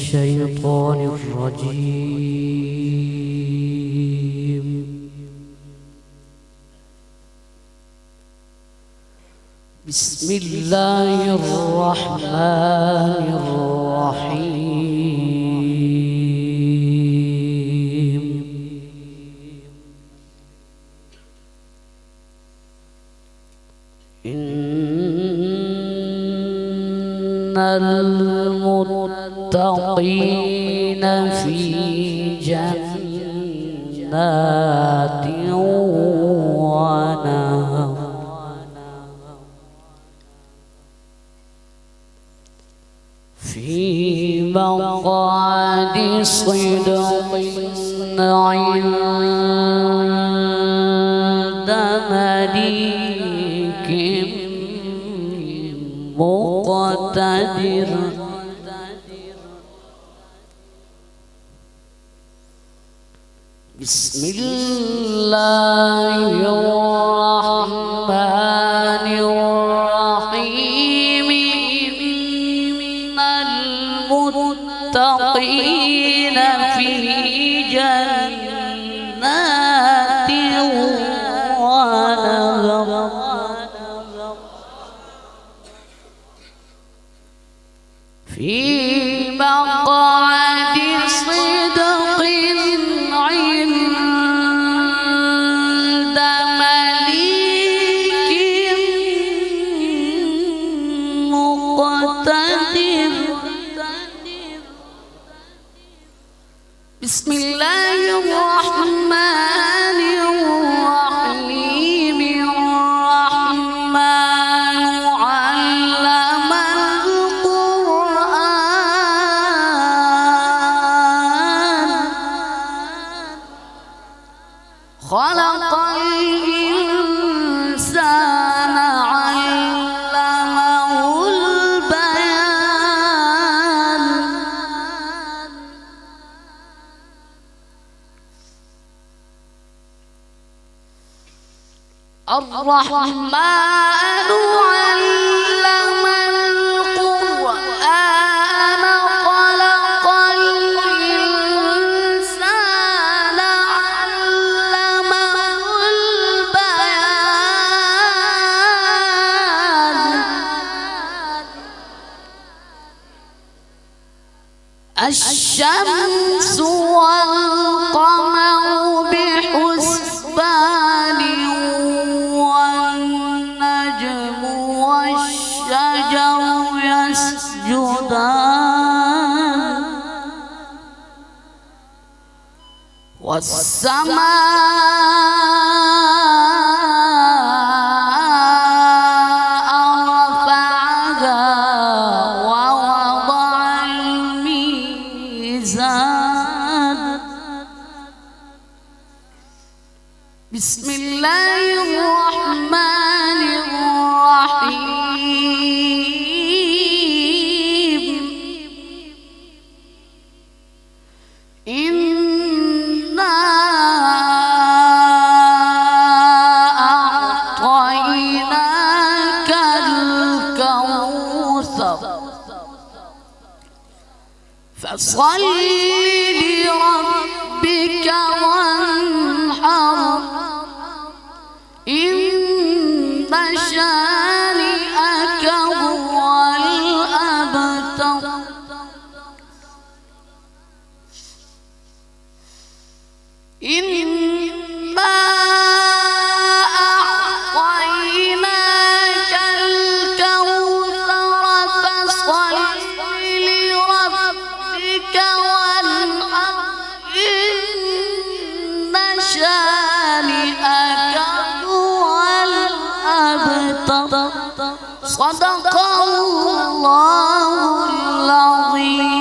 الشيطان الرجيم. بسم الله الرحمن الرحيم. إن المتقين في جنات ونهر في مقعد صدق عند مليك مقتدر. بسم الله الرحمن الرحيم. إن المتقين في جنات ونهر في مقعد صدق عند مليك مقتدر. بسم الله الرحمن الرحيم. الرحمن علم القرآن خلق الإنسان علمه البيان. الرحمن علم القرآن خلق الإنسان علمه البيان. الشمس والقمر بحسبان والنجم والشجر يسجدان والسماء رفعها ووضع الميزان. بسم الله الرحمن الرحيم. إنا أعطيناك الكوثر فصل لربك وانحر إن شانئك هو الأبتر. إنا أعطيناك الكوثر فصل لربك وانحر إن شانئك هو الأبتر. صدق الله العظيم.